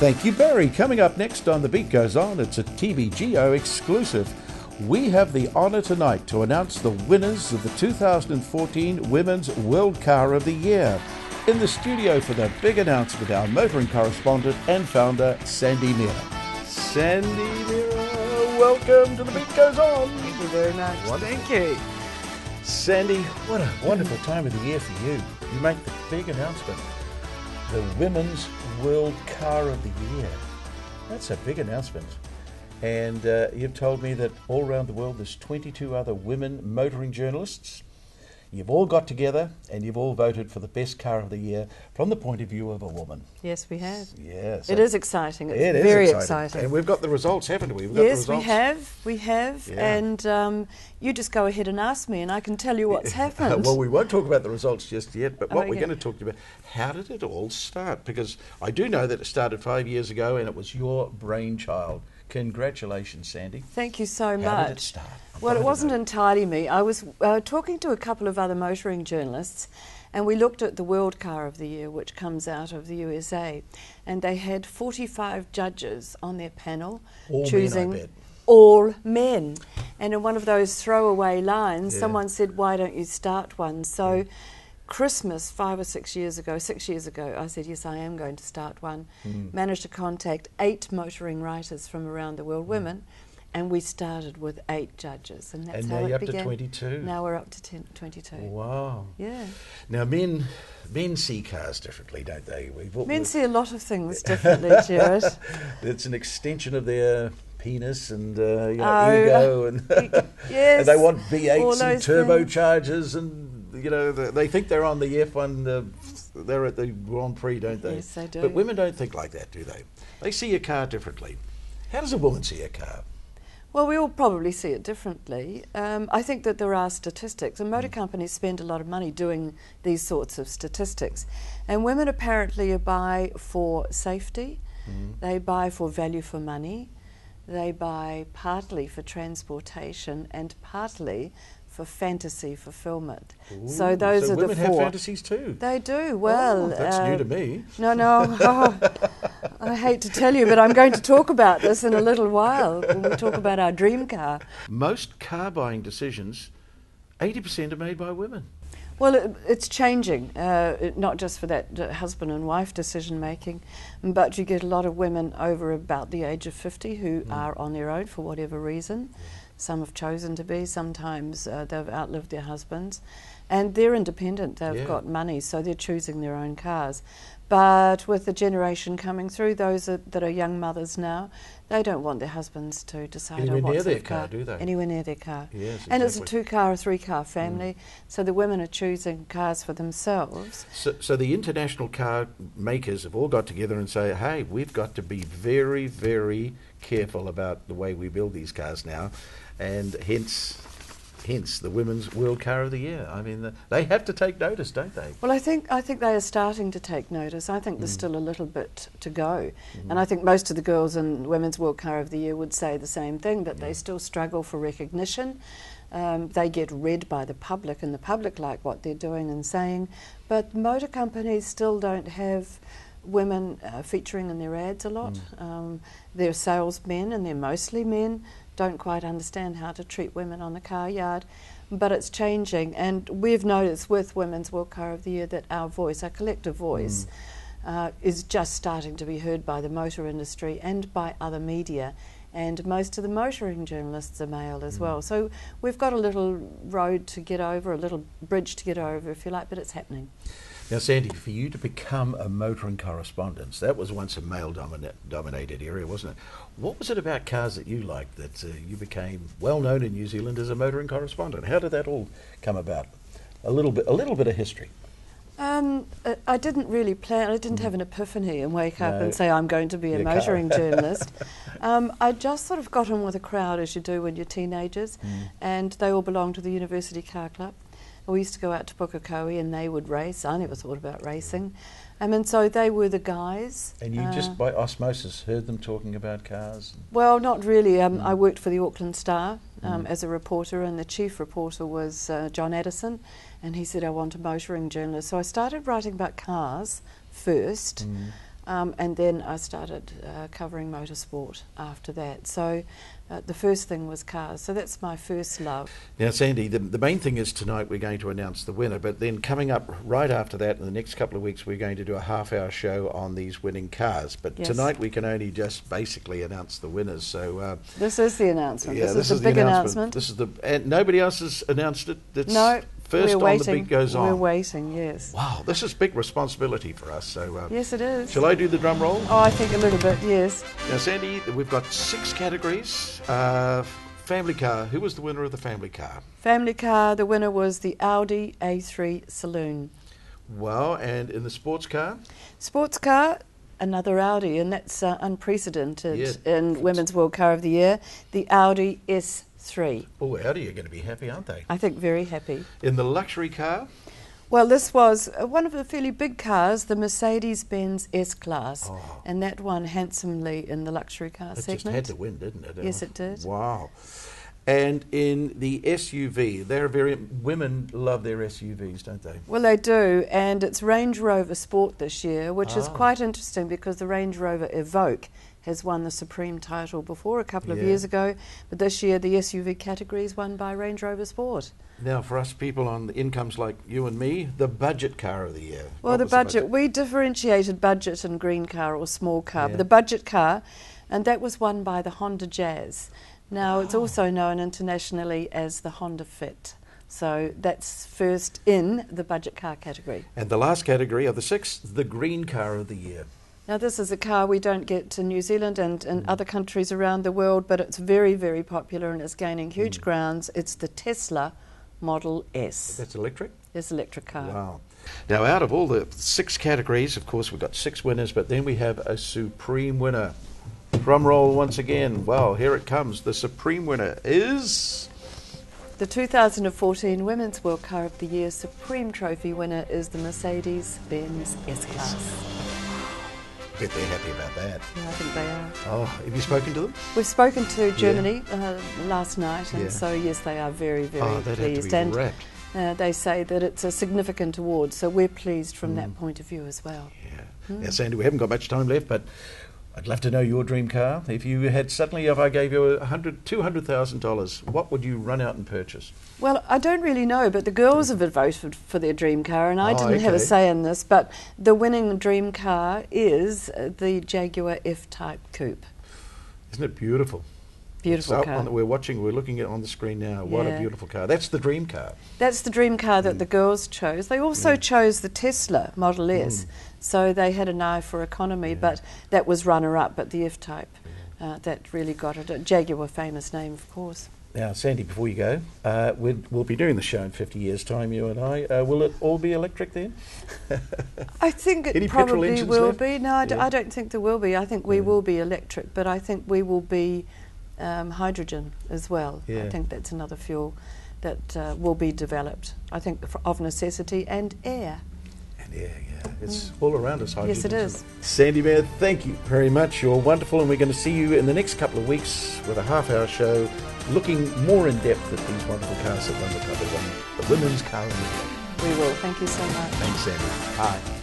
Thank you, Barry. Coming up next on The Beat Goes On, it's a TBGO exclusive. We have the honour tonight to announce the winners of the 2014 Women's World Car of the Year. In the studio for the big announcement, our motoring correspondent and founder, Sandy Myhre. Sandy Myhre, welcome to The Beat Goes On. Thank you very much. Thank you. Sandy, what a wonderful time of the year for you. You make the big announcement. The Women's World Car of the Year. That's a big announcement. And you've told me that all around the world there's 22 other women motoring journalists. You've all got together and you've all voted for the best car of the year from the point of view of a woman. Yes, we have. Yes. It is exciting. It's very exciting. And we've got the results, haven't we? We've got yes, the results. we have. Yeah. And you just go ahead and ask me and I can tell you what's happened. Well, we won't talk about the results just yet, but what we're yeah. going to talk about, how did it all start? Because I do know that it started 5 years ago and it was your brainchild. Congratulations, Sandy. Thank you so much. How did it start? Well, it wasn't entirely me. I was talking to a couple of other motoring journalists and we looked at the World Car of the Year, which comes out of the USA, and they had 45 judges on their panel all choosing men, I bet. all men. And in one of those throwaway lines, Yeah. someone said, why don't you start one? So Christmas 5 or 6 years ago, I said, yes, I am going to start one. Managed to contact 8 motoring writers from around the world, women, and we started with 8 judges. And that's And how now it you're up to began. 22. Now we're up to 22. Wow. Yeah. Now, men see cars differently, don't they? Men see a lot of things differently, Jared. It's an extension of their penis and ego, and, yes, and they want all V8s and those turbochargers, and they think they're on the F1. They're at the Grand Prix, don't they? Yes, they do. But women don't think like that, do they? They see a car differently. How does a woman see a car? Well, we all probably see it differently. I think that there are statistics, and motor companies spend a lot of money doing these sorts of statistics. And women apparently buy for safety, they buy for value for money, they buy partly for transportation and partly for fantasy fulfillment. Ooh, so those are the 4. Women have fantasies too. They do. Well, that's new to me. No. I hate to tell you, but I'm going to talk about this in a little while when we talk about our dream car. Most car buying decisions, 80% are made by women. Well, it's changing, not just for that husband and wife decision making, but you get a lot of women over about the age of 50 who are on their own for whatever reason. Some have chosen to be, sometimes they've outlived their husbands, and they're independent, they've got money, so they're choosing their own cars. But with the generation coming through, those that are young mothers now, they don't want their husbands to decide Anywhere on what near sort their of car, car, do they? Anywhere near their car. Yes, and it's a exactly. 2-car or 3-car family, so the women are choosing cars for themselves. So the international car makers have all got together and say, hey, we've got to be very, very careful about the way we build these cars now, and hence the Women's World Car of the Year. I mean, they have to take notice, don't they? Well, I think they are starting to take notice. I think there's still a little bit to go. And I think most of the girls in Women's World Car of the Year would say the same thing, that they still struggle for recognition. They get read by the public, and the public like what they're doing and saying. But motor companies still don't have women featuring in their ads a lot. They're salesmen, and they're mostly men, don't quite understand how to treat women on the car yard, but it's changing. And we've noticed with Women's World Car of the Year that our voice, our collective voice, is just starting to be heard by the motor industry and by other media. And most of the motoring journalists are male as well. So we've got a little road to get over, a little bridge to get over, if you like, but it's happening. Now, Sandy, for you to become a motoring correspondent, that was once a male-dominated area, wasn't it? What was it about cars that you liked that you became well-known in New Zealand as a motoring correspondent? How did that all come about? A little bit of history. I didn't really plan. I didn't have an epiphany and wake up and say I'm going to be a motoring journalist. I just sort of got on with a crowd, as you do when you're teenagers, and they all belonged to the University Car Club. We used to go out to Pukekohe and they would race. I never thought about racing. And so they were the guys. And you just by osmosis heard them talking about cars? Well, not really. I worked for the Auckland Star as a reporter, and the chief reporter was John Addison, and he said, I want a motoring journalist. So I started writing about cars first. And then I started covering motorsport after that. So the first thing was cars. So that's my first love. Now, Sandy, the main thing is tonight we're going to announce the winner, but then coming up right after that, in the next couple of weeks, we're going to do a half-hour show on these winning cars. But Yes. tonight we can only just basically announce the winners. So This is the announcement. yeah, this is the big announcement. This is and nobody else has announced it. It's No, first we're on waiting. the beat goes on. We're waiting, yes. Wow, this is big responsibility for us. So Yes, it is. shall I do the drum roll? Oh, I think a little bit, yes. Now, Sandy, we've got 6 categories. Family car. Who was the winner of the family car? Family car, the winner was the Audi A3 Saloon. Wow, and in the sports car? Sports car, another Audi, and that's unprecedented Yeah. in Women's World Car of the Year, the Audi S3. Oh, Audi are going to be happy, aren't they? I think very happy. In the luxury car? Well, this was one of the fairly big cars, the Mercedes-Benz S-Class, Oh. and that won handsomely in the luxury car It segment. just had to win, didn't it? Yes, it did. Wow. And in the SUV, women love their SUVs, don't they? Well, they do, and it's Range Rover Sport this year, which is Ah. quite interesting because the Range Rover Evoque has won the Supreme title before a couple of Yeah. years ago, but this year the SUV category is won by Range Rover Sport. Now, for us people on incomes like you and me, the budget car of the year. Well, What the was budget, we differentiated budget and green car or small car, Yeah. but the budget car, and that was won by the Honda Jazz. Now, it's also known internationally as the Honda Fit. So that's first in the budget car category. And the last category of the 6, the green car of the year. Now, this is a car we don't get in New Zealand and in other countries around the world, but it's very, very popular and it's gaining huge grounds. It's the Tesla Model S. That's electric? It's an electric car. Wow. Now, out of all the 6 categories, of course, we've got 6 winners, but then we have a supreme winner. Drum roll once again. Wow, here it comes. The supreme winner is... The 2014 Women's World Car of the Year Supreme Trophy winner is the Mercedes-Benz S-Class. I bet they're happy about that. Yeah, I think they are. Oh, have you spoken to them? We've spoken to Germany last night, and Yeah. so yes, they are very, very Oh, that had to pleased. be And wrapped. they say that it's a significant award, so we're pleased from that point of view as well. Yeah. Now, Sandy, we haven't got much time left, but I'd love to know your dream car. If you had suddenly, if I gave you $200,000, what would you run out and purchase? Well, I don't really know, but the girls have voted for their dream car, and I Oh, didn't have a okay. say in this, but the winning dream car is the Jaguar F-Type Coupe. Isn't it beautiful? Beautiful So, car. we're looking at it on the screen now. What a Yeah. beautiful car. That's the dream car. That's the dream car that the girls chose. They also chose the Tesla Model S, so they had an eye for economy, but that was runner-up, but the F-Type, that really got it. A Jaguar, famous name, of course. Now, Sandy, before you go, we'll be doing the show in 50 years' time, you and I. Will it all be electric then? I think it Any petrol probably engines will left? be. No, Yeah. I don't think there will be. I think we will be electric, but I think we will be hydrogen as well. Yeah. I think that's another fuel that will be developed, I think, of necessity, and air. And yeah, it's all around us. Yes, it hydrogen, is. isn't it? Sandy Myhre, thank you very much. You're wonderful, and we're going to see you in the next couple of weeks with a half-hour show looking more in depth at these wonderful cars that run the covers on the women's car in the year. We will. Thank you so much. Thanks, Sandy. Bye.